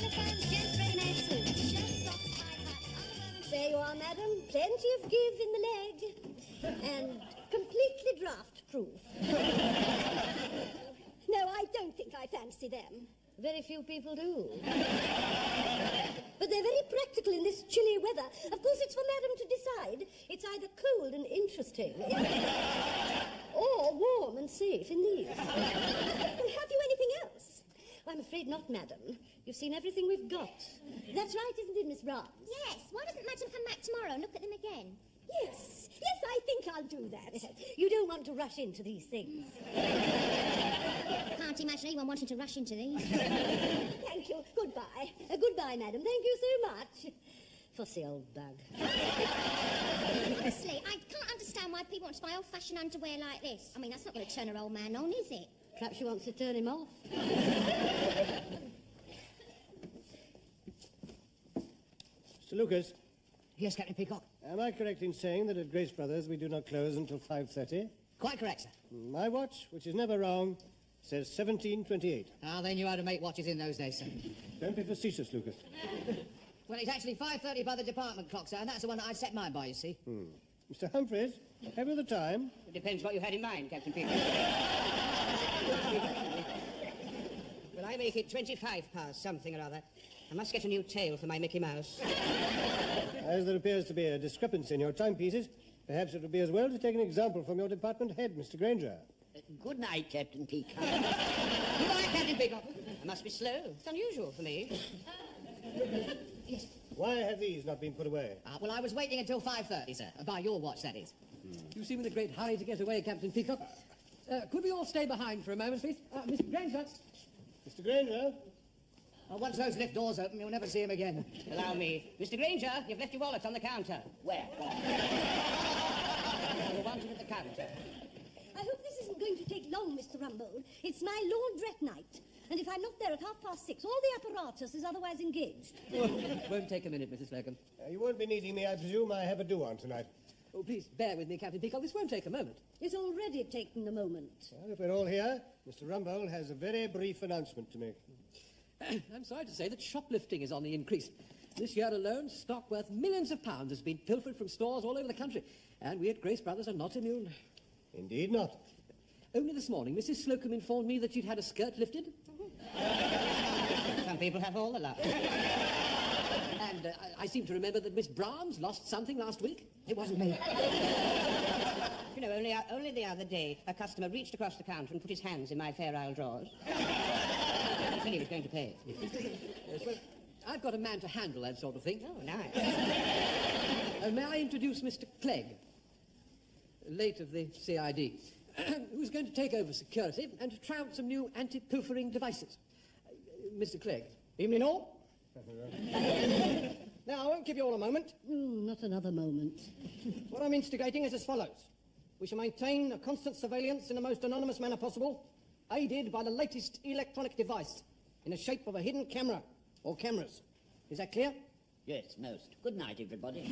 uniforms, gents' ready-made suits, shirts, socks, high hats. There you are, madam. Plenty of give in the leg. And completely draft-proof. No, I don't think I fancy them. Very few people do. But they're very practical in this chilly weather. Of course, it's for madam to decide. It's either cold and interesting or warm and safe in these. Well, have you anything else? Well, I'm afraid not, madam. You've seen everything we've got. That's right, isn't it, Miss Brahms? Yes. Why doesn't madam come back tomorrow and look at them again? Yes, I think I'll do that. You don't want to rush into these things. Can't imagine anyone wanting to rush into these. Thank you. Goodbye. Goodbye, madam. Thank you so much. Fussy old bug. Honestly, I can't understand why people want to buy old-fashioned underwear like this. I mean, that's not going to turn her old man on, is it? Perhaps she wants to turn him off. Mr. Lucas. Yes, Captain Peacock. Am I correct in saying that at Grace Brothers we do not close until 5:30? Quite correct, sir. My watch, which is never wrong, says 17:28. Ah, they knew how to make watches in those days, sir. Don't be facetious, Lucas. Well, it's actually 5:30 by the department clock, sir, and that's the one that I set mine by, you see. Mr. Humphreys, have you the time? It depends what you had in mind, Captain Peacock. Well, I make it 25 past something or other. I must get a new tail for my Mickey Mouse. As there appears to be a discrepancy in your timepieces, perhaps it would be as well to take an example from your department head, Mr. Granger. Good night, Captain Peacock. Good night, Captain Peacock. I must be slow. It's unusual for me. Yes. Why have these not been put away? Well, I was waiting until 5:30, sir. By your watch, that is. You seem in a great hurry to get away, Captain Peacock. Could we all stay behind for a moment, please? Mr. Granger. Mr. Granger? Well, once those lift doors open, you'll never see him again. Allow me. Mr. Granger, you've left your wallet on the counter. Where? You want it at the counter. I hope this isn't going to take long, Mr. Rumbold. It's my laundrette night. And if I'm not there at 6:30, all the apparatus is otherwise engaged. Won't take a minute, Mrs. Slocum. You won't be needing me, I presume. I have a do-on tonight. Oh, please bear with me, Captain Peacock. This won't take a moment. It's already taken a moment. Well, if we're all here, Mr. Rumbold has a very brief announcement to make. I'm sorry to say that shoplifting is on the increase. This year alone, stock worth millions of pounds has been pilfered from stores all over the country. And we at Grace Brothers are not immune. Indeed not. Only this morning, Mrs. Slocum informed me that you'd had a skirt lifted. Some people have all the luck. And I seem to remember that Miss Brahms lost something last week. It wasn't me. You know, only the other day, a customer reached across the counter and put his hands in my Fair Isle drawers. He said he was going to pay. Yes, well, I've got a man to handle that sort of thing. Oh, nice. May I introduce Mr. Clegg, late of the CID, who's going to take over security and to try out some new anti-pilfering devices. Mr. Clegg. Evening all. Now, I won't give you all a moment. Not another moment. What I'm instigating is as follows. We shall maintain a constant surveillance in the most anonymous manner possible, aided by the latest electronic device in the shape of a hidden camera or cameras. Is that clear? Yes, most. Good night, everybody.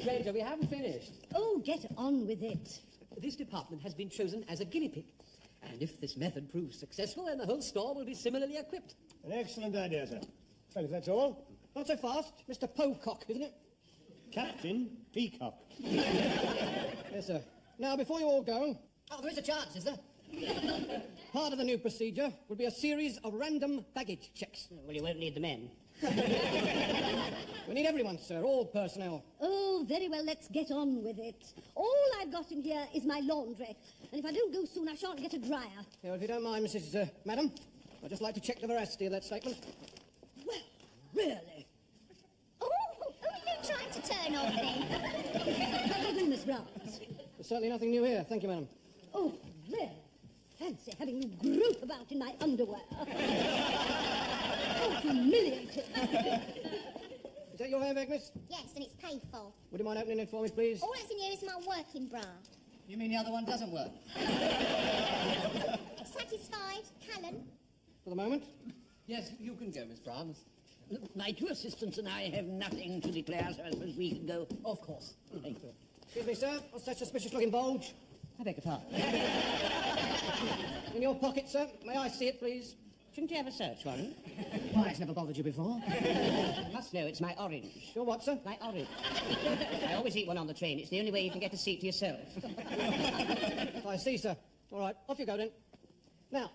Granger, we haven't finished. Oh, get on with it. This department has been chosen as a guinea pig. And if this method proves successful, then the whole store will be similarly equipped. An excellent idea, sir. Well, if that's all, Not so fast. Mr. Pocock, isn't it? Captain Peacock. Yes, sir. Now, before you all go, Oh, there is a chance, is there? part of the new procedure will be a series of random baggage checks. Well, you won't need the men. We need everyone, sir, all personnel. Oh, very well, let's get on with it. All I've got in here is my laundry. And if I don't go soon, I shan't get a dryer. Yeah, well, if you don't mind, Mrs. Madam, I'd just like to check the veracity of that statement. Well, really? Oh, who are you trying to turn off then? How do you do, Miss Brahms? There's certainly nothing new here. Thank you, madam. Oh, really? Fancy having you grope about in my underwear. Oh, humiliating. Is that your handbag, miss? Yes, and it's paid for. Would you mind opening it for me, please? All that's in here is my working bra. You mean the other one doesn't work? Satisfied, Callan? For the moment. Yes, you can go, Miss Brahms. Look, my two assistants and I have nothing to declare, so I suppose we can go. Of course. Thank you. Excuse me, sir. What's that suspicious-looking bulge? I beg your pardon. In your pocket, sir. May I see it, please? Shouldn't you have a search warrant? Why, it's never bothered you before? You must know it's my orange. Your what, sir? My orange. I always eat one on the train. It's the only way you can get a seat to yourself. I see, sir. All right, off you go then. Now,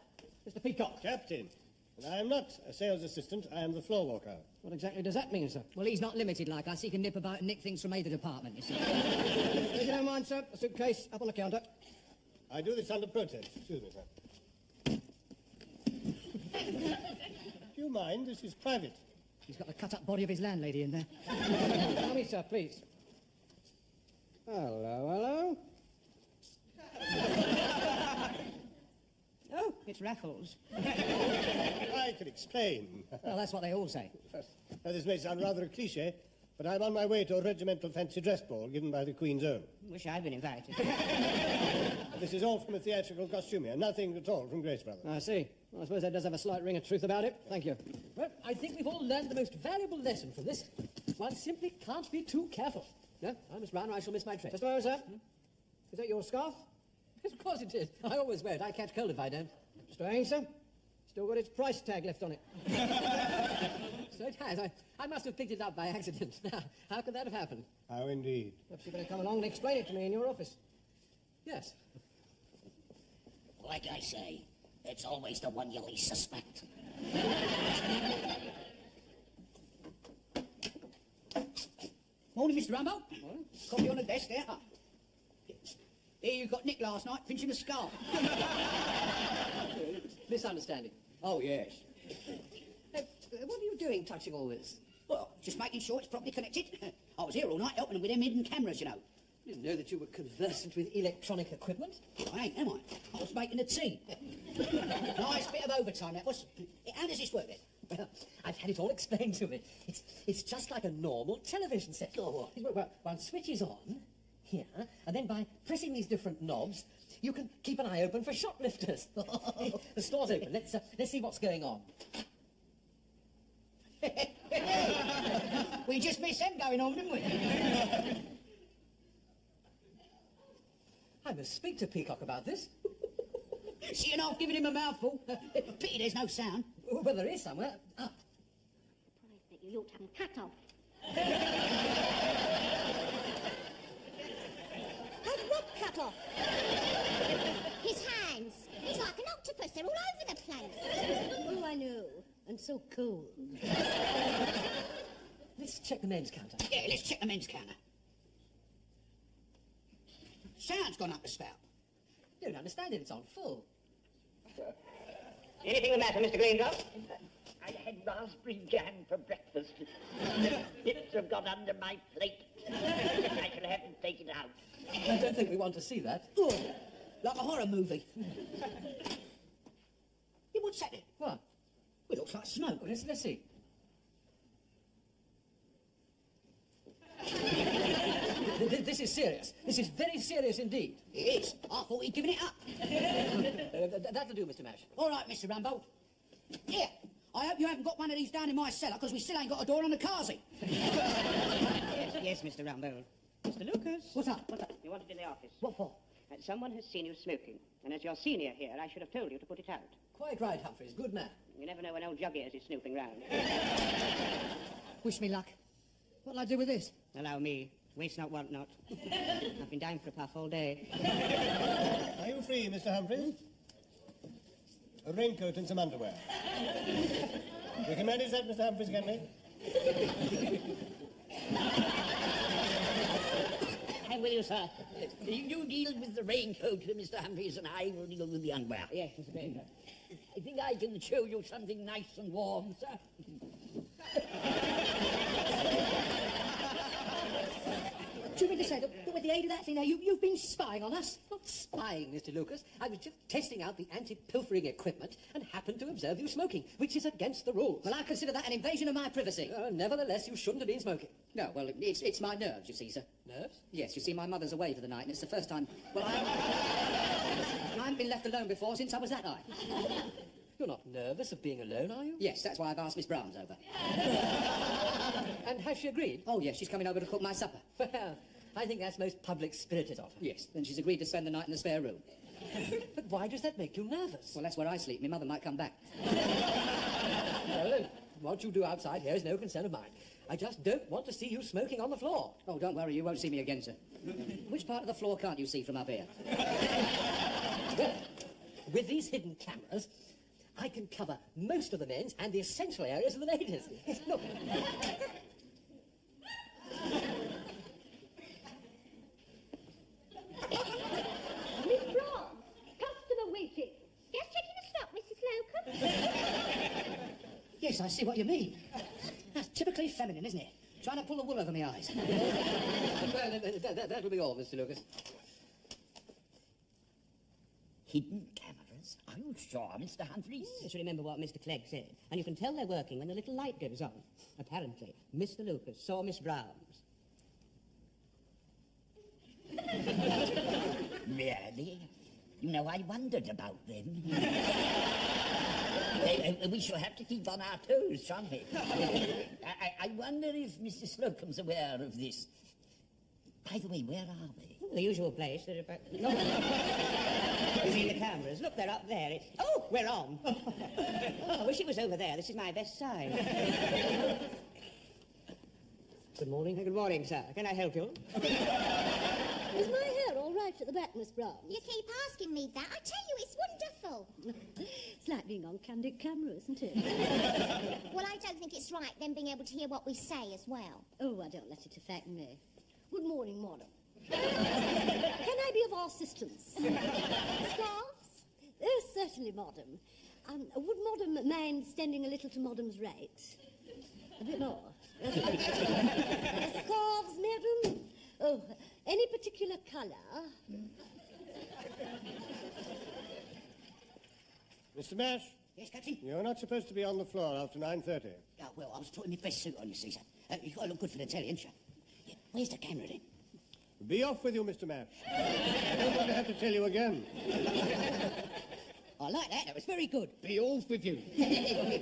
Mr. Peacock. Captain, and I am not a sales assistant, I am the floor walker. What exactly does that mean, sir? Well, he's not limited like us. He can nip about and nick things from either department, you see. If you don't mind, sir, a suitcase up on the counter. I do this under protest. Excuse me, sir. Do you mind? This is private. He's got the cut-up body of his landlady in there. Tell me, sir, please. Hello, hello. Oh, it's Raffles. I can explain. Well, that's what they all say. Now, this may sound rather a cliché, but I'm on my way to a regimental fancy dress ball given by the Queen's Own. Wish I'd been invited. This is all from a theatrical costumier, nothing at all from Grace Brothers. I see. Well, I suppose that does have a slight ring of truth about it. Thank you. Well, I think we've all learned the most valuable lesson from this. One simply can't be too careful. No, I must run or I shall miss my train. Just a moment, sir. Is that your scarf? Yes, of course it is. I always wear it. I catch cold if I don't. Strange, sir. Still got its price tag left on it. So it has. I must have picked it up by accident. Now, how could that have happened? How indeed. Perhaps you better come along and explain it to me in your office. Yes. Like I say, it's always the one you least suspect. Morning, Mr. Rambo. Coffee on the desk there. Here you got Nick last night pinching a scarf. Misunderstanding. Oh, yes. What are you doing touching all this? Well, just making sure it's properly connected. I was here all night helping them with them hidden cameras, you know. I didn't know that you were conversant with electronic equipment. I ain't, am I? I was making the tea. Nice bit of overtime, that was. How does this work, then? Well, I've had it all explained to me. It's just like a normal television set. Oh, what? Well, one switches on here, and then by pressing these different knobs, you can keep an eye open for shoplifters. The store's open. Let's see what's going on. We just missed them going on, didn't we? I must speak to Peacock about this. See, and I've given him a mouthful. Pity there's no sound. Well, there is somewhere. Ah. Surprised that you ought to have them cut off. Have what cut off? His hands. He's like an octopus. They're all over the place. Oh, I know. And so cold. Let's check the men's counter. Yeah, let's check the men's counter. Sound's gone up the spout. Don't understand it. It's on full. Anything the matter, Mr. Granger? I had raspberry jam for breakfast. The bits have got under my plate. I shall have to take it out. I don't think we want to see that. Oh, like a horror movie. Yeah, what's that then? What? It looks like smoke. Well, let's see. This is serious. This is very serious indeed. It is. I thought he'd given it up. That'll do, Mr. Mash. All right, Mr. Rambo. Here, I hope you haven't got one of these down in my cellar, because we still ain't got a door on the carsy. Yes, Mr. Rambo. Mr. Lucas. What's up? You wanted in the office. What for? Someone has seen you smoking, and as your senior here, I should have told you to put it out. Quite right, Humphreys. Good man. You never know when old Jug Ears is snooping round. Wish me luck. What'll I do with this? Allow me. Waste not, want not. I've been down for a puff all day. Are you free, Mr. Humphreys? A raincoat and some underwear. We can manage that, Mr. Humphreys, can't we? I'm with you, sir. You deal with the raincoat, Mr. Humphreys, and I will deal with the underwear. Yes, Mr. Granger. I think I can show you something nice and warm, sir. Do you mean to say that with the aid of that thing there, you've been spying on us? Not spying, Mr. Lucas. I was just testing out the anti-pilfering equipment and happened to observe you smoking, which is against the rules. Well, I consider that an invasion of my privacy. Nevertheless, you shouldn't have been smoking. No, well, it's my nerves, you see, sir. Nerves? Yes, you see, my mother's away for the night, and it's the first time... Well, I haven't been left alone before since I was that high. You're not nervous of being alone, are you? Yes, that's why I've asked Miss Brahms over. And has she agreed? Oh, yes, she's coming over to cook my supper. Well, I think that's most public-spirited of her. Yes, and she's agreed to spend the night in the spare room. But why does that make you nervous? Well, that's where I sleep. My mother might come back. Well, what you do outside here is no concern of mine. I just don't want to see you smoking on the floor. Oh, don't worry, you won't see me again, sir. Which part of the floor can't you see from up here? Well, with these hidden cameras, I can cover most of the men's and the essential areas of the ladies. Look. Miss Brown, customer waiting. Just checking the stock, Mrs. Slocum. Yes, I see what you mean. That's typically feminine, isn't it? Trying to pull the wool over my eyes. Well, that'll be all, Mr. Lucas. Hidden cameras? Are you sure, Mr. Humphreys? Just remember what Mr. Clegg said. And you can tell they're working when the little light goes on. Apparently, Mr. Lucas saw Miss Brown's. Really? You know, I wondered about them. We shall have to keep on our toes, shan't we? I wonder if Mr. Slocum's aware of this. By the way, where are they? The usual place. They're about... No. You see the cameras? Look, they're up there. Oh, we're on. Oh, I wish it was over there. This is my best side. Good morning. Good morning, sir. Can I help you? Is my hair all right at the back, Miss Brown? You keep asking me that. I tell you, it's wonderful. It's like being on candid camera, isn't it? Well, I don't think it's right, them being able to hear what we say as well. Oh, I don't let it affect me. Good morning, madam. Can I be of assistance? Scarves? Oh, certainly, madam. Would madam mind standing a little to madam's right? A bit more. Scarves, madam? Oh, any particular colour? Mr. Mash, Yes, Captain? you're not supposed to be on the floor after 9:30. Oh, well, I was putting my best suit on, you see, sir. You've got to look good for the telly, ain't you? Yeah. Where's the camera, then? Be off with you, Mr. Mash. I don't want to have to tell you again. I like that. That was very good. Be off with you. Yeah.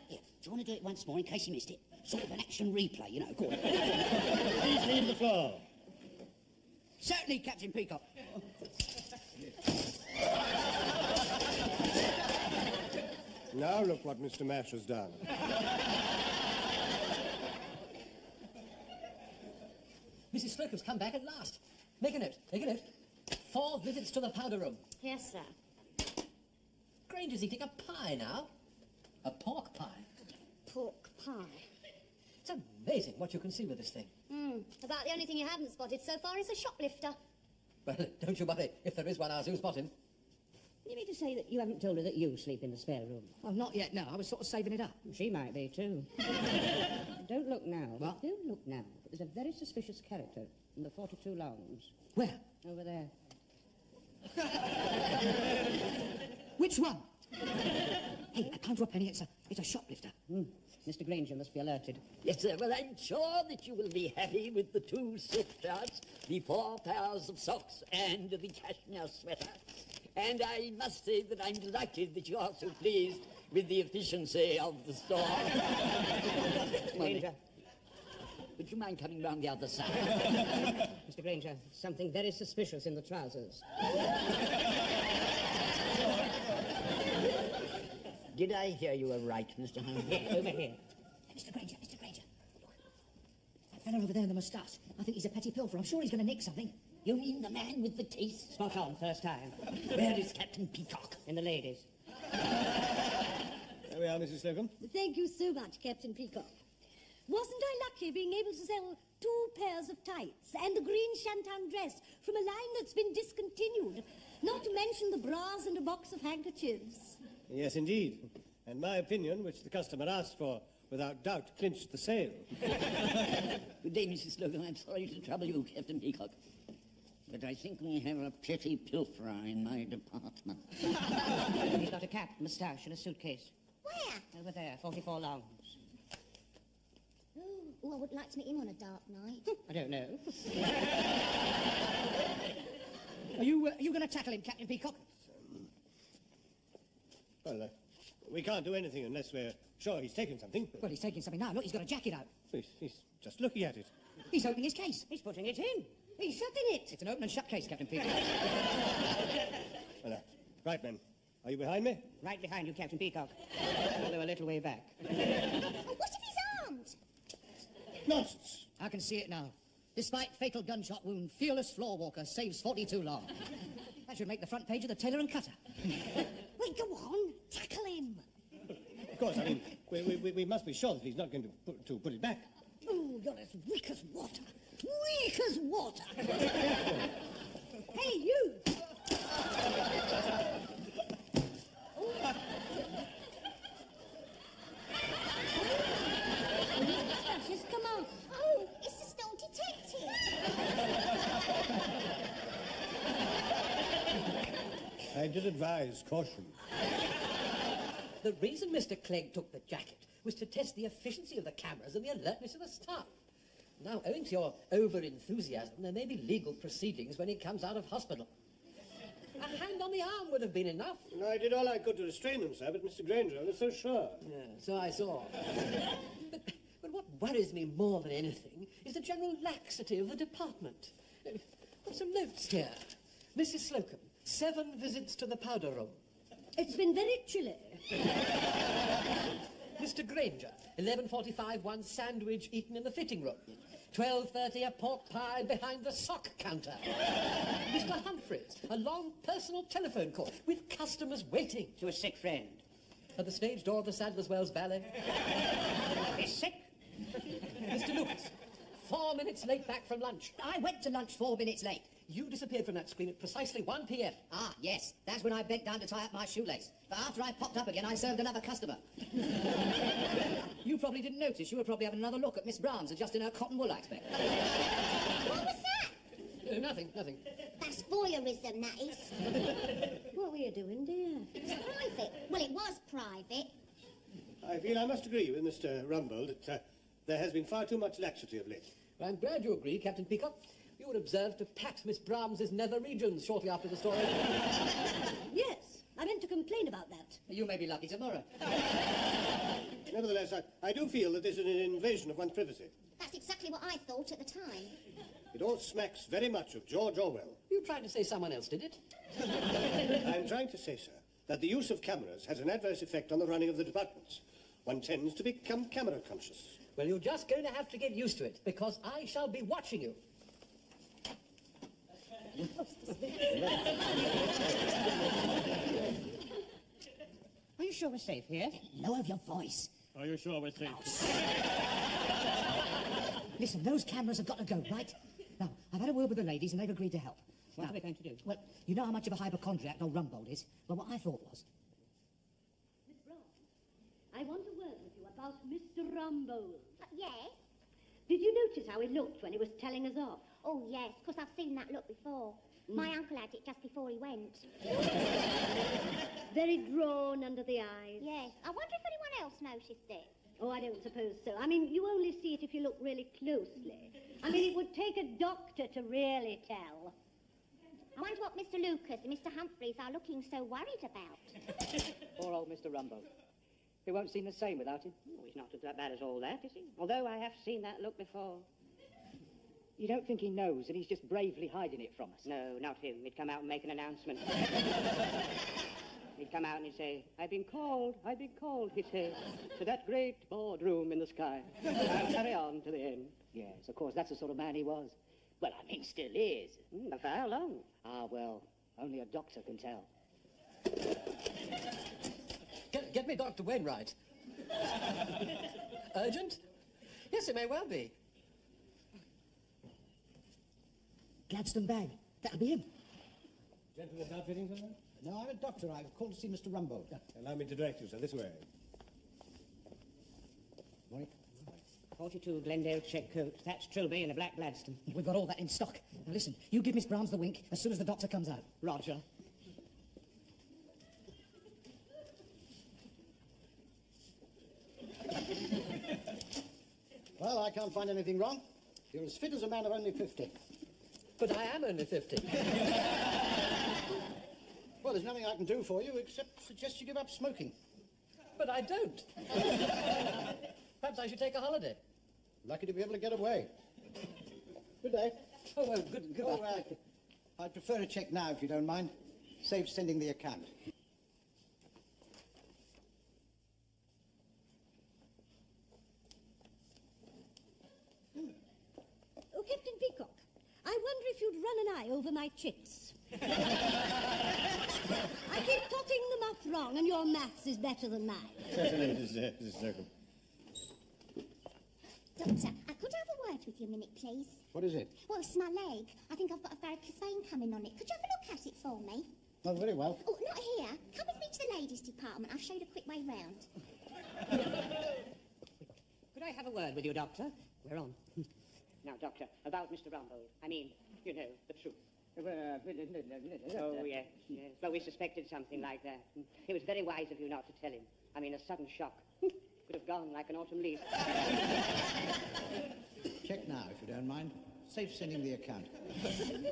Do you want to do it once more in case you missed it? Sort of an action replay, you know. Go on. Please leave the floor. Certainly, Captain Peacock. Now look what Mr. Mash has done. Mrs. Slocum's come back at last. Make a note. 4 visits to the powder room. Yes, sir. Granger's eating a pie now. A pork pie. Pork pie. It's amazing what you can see with this thing. About the only thing you haven't spotted so far is a shoplifter. Well, don't you worry. If there is one, I'll soon spot him. You mean to say that you haven't told her that you sleep in the spare room? Well, not yet, no. I was sort of saving it up. She might be, too. Don't look now. What? Don't look now. But there's a very suspicious character in the 42 lounge. Where? Over there. Which one? Hey, I can't drop any. It's a shoplifter. Mr. Granger must be alerted. Yes, sir. Well, I'm sure that you will be happy with the 2 silk shirts, the 4 pairs of socks, and the cashmere sweater. And I must say that I'm delighted that you are so pleased with the efficiency of the store. Granger. Would you mind coming round the other side? Mr. Granger, something very suspicious in the trousers. Did I hear you right, Mr. Humphrey? Over here. Mr. Granger. Look. That fellow over there in the moustache. I think he's a petty pilfer. I'm sure he's going to nick something. You mean the man with the teeth? Spot on, first time. Where is Captain Peacock? In the ladies. There we are, Mrs. Slocum. Thank you so much, Captain Peacock. Wasn't I lucky being able to sell 2 pairs of tights and a green shantan dress from a line that's been discontinued? Not to mention the bras and a box of handkerchiefs. Yes, indeed. And my opinion, which the customer asked for, without doubt, clinched the sale. Good day, Mrs. Slocum. I'm sorry to trouble you, Captain Peacock. But I think we have a petty pilferer in my department. He's got a cap, moustache, and a suitcase. Where? Over there, 44 lounge. Oh, I would like to meet him on a dark night. I don't know. Are you going to tackle him, Captain Peacock? Well, we can't do anything unless we're sure he's taken something. Well, he's taking something now. Look, he's got a jacket out. He's just looking at it. He's opening his case. He's putting it in. He's shutting it. It's an open and shut case, Captain Peacock. Well, right, men. Are you behind me? Right behind you, Captain Peacock. Although a little way back. Oh, what if he's armed? Nonsense. I can see it now. Despite fatal gunshot wound, fearless floor walker saves 42 long. That should make the front page of the Tailor and Cutter. Well, go on, tackle him. Of course, I mean, we must be sure that he's not going to put it back. Oh, you're as weak as water. Weak as water. Hey, you! Just come on. Oh, it's the Snow Detective. I did advise caution. The reason Mr. Clegg took the jacket was to test the efficiency of the cameras and the alertness of the staff. Now, owing to your over-enthusiasm, there may be legal proceedings when he comes out of hospital. A hand on the arm would have been enough. No, I did all I could to restrain him, sir, but Mr. Granger was so sure. Yeah, so I saw. But what worries me more than anything is the general laxity of the department. Got some notes here. Mrs. Slocum, 7 visits to the powder room. It's been very chilly. Mr. Granger, 11:45, 1 sandwich eaten in the fitting room. 12:30, a pork pie behind the sock counter. Mr. Humphreys, a long personal telephone call with customers waiting. To a sick friend. At the stage door of the Sadler's Wells Ballet. He's sick? Mr. Lucas, 4 minutes late back from lunch. I went to lunch 4 minutes late. You disappeared from that screen at precisely 1 p.m. Ah, yes. That's when I bent down to tie up my shoelace. But after I popped up again, I served another customer. You probably didn't notice. You were probably having another look at Miss Brown's adjusting her cotton wool, I expect. What was that? Nothing. That's voyeurism, that is. What were you doing, dear? It's private. Well, it was private. I feel I must agree with Mr. Rumbold that there has been far too much laxity of late. Well, I'm glad you agree, Captain Peacock. You were observed to pat Miss Brahms's nether regions shortly after the story. Yes, I meant to complain about that. You may be lucky tomorrow. Nevertheless, I do feel that this is an invasion of one's privacy. That's exactly what I thought at the time. It all smacks very much of George Orwell. You tried to say someone else did it? I'm trying to say, sir, that the use of cameras has an adverse effect on the running of the departments. One tends to become camera conscious. Well, you're just going to have to get used to it, because I shall be watching you. Are you sure we're safe here? Lower your voice. Are you sure we're safe? Listen, those cameras have got to go, right? Now, I've had a word with the ladies and they've agreed to help. What Now, are they going to do? Well, you know how much of a hypochondriac old Rumbold is? Well, what I thought was... Miss Brown, I want a word with you about Mr. Rumbold. Yes? Did you notice how he looked when he was telling us off? Oh, yes, because I've seen that look before. My uncle had it just before he went. Very drawn under the eyes. Yes. I wonder if anyone else noticed it. Oh, I don't suppose so. I mean, you only see it if you look really closely. I mean, it would take a doctor to really tell. I wonder what Mr. Lucas and Mr. Humphreys are looking so worried about. Poor old Mr. Rumbold. He won't seem the same without him. Oh, he's not as bad as all that, is he? Although I have seen that look before. You don't think he knows that he's just bravely hiding it from us? No, not him. He'd come out and make an announcement. He'd come out and he'd say, I've been called, he'd say, to that great boardroom in the sky. I'll carry on to the end. Yes, of course, that's the sort of man he was. Well, I mean, still is. But for how long? Ah, well, only a doctor can tell. Get me Dr. Wainwright. Urgent? Yes, it may well be. Gladstone bag. That'll be him. Gentleman's outfitting, sir? No, I'm a doctor. I've called to see Mr. Rumbold. Allow me to direct you, sir. This way. Morning. 42 Glendale check coat. That's Trilby in a black Gladstone. We've got all that in stock. Now listen, you give Miss Brahms the wink as soon as the doctor comes out. Roger. Well, I can't find anything wrong. You're as fit as a man of only 50. But I am only 50. Well, there's nothing I can do for you except suggest you give up smoking. But I don't. Perhaps I should take a holiday. Lucky to be able to get away. Good day. Oh, well, goodbye. Oh, I'd prefer a cheque now, if you don't mind. Saves sending the account. if you'd run an eye over my chicks. I keep totting them up wrong, and your maths is better than mine. Certainly, Mrs. Slocum. Doctor, I could have a word with you a minute, please. What is it? Well, it's my leg. I think I've got a varicose vein coming on it. Could you have a look at it for me? Oh, very well. Oh, not here. Come with me to the ladies' department. I'll show you the quick way round. Could I have a word with you, Doctor? We're on. Now, Doctor, about Mr. Rumbold. I mean, you know, the truth. Oh, yes, yes. But we suspected something like that. It was very wise of you not to tell him. I mean, a sudden shock. Could have gone like an autumn leaf. Check now, if you don't mind. Safe sending the account.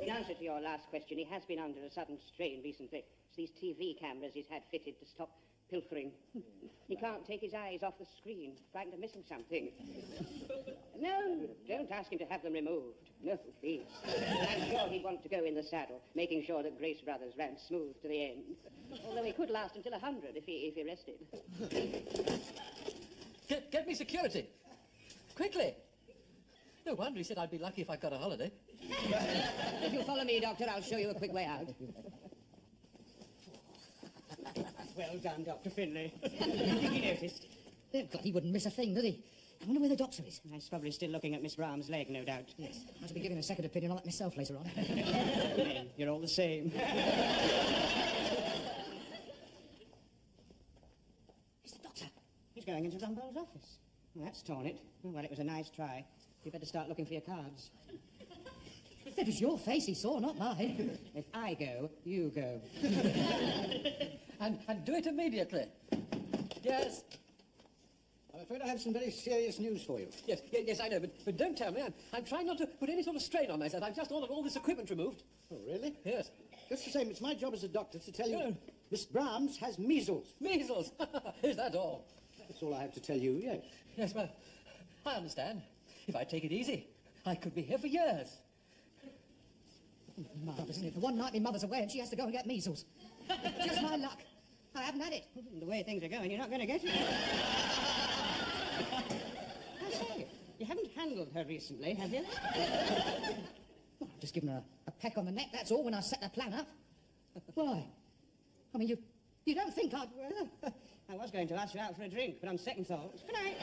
In answer to your last question, he has been under a sudden strain recently. It's these TV cameras he's had fitted to stop pilfering. He can't take his eyes off the screen, frightened of missing something. No, don't ask him to have them removed. No, please. I'm sure he'd want to go in the saddle, making sure that Grace Brothers ran smooth to the end. Although he could last until 100 if he rested. Get me security. Quickly. No wonder he said I'd be lucky if I got a holiday. If you'll follow me, Doctor, I'll show you a quick way out. Well done, Dr. Finlay. He noticed. Oh, God, he wouldn't miss a thing, did he? I wonder where the doctor is. He's probably still looking at Miss Brahm's leg, no doubt. Yes, I shall be giving a second opinion on that myself later on. You're all the same. It's the doctor. He's going into Rumbold's office. Well, that's torn it. Well, it was a nice try. You better start looking for your cards. It was your face he saw, not mine. If I go, you go. And do it immediately. Yes. I'm afraid I have some very serious news for you. Yes, I know, but don't tell me. I'm trying not to put any sort of strain on myself. I've just ordered all this equipment removed. Oh, really? Yes. Just the same, it's my job as a doctor to tell you No. Miss Brahms has measles. Measles. Is that all? That's all I have to tell you, yes. Yes, well, I understand. If I take it easy, I could be here for years. Marvellous, isn't it? The one night my mother's away and she has to go and get measles. Just my luck. I haven't had it. The way things are going, you're not going to get it. I say, you haven't handled her recently, have you? Well, I've just given her a peck on the neck, that's all, when I set the plan up. Why? I mean, you don't think I'd... I was going to ask you out for a drink, but on second thoughts... Good night.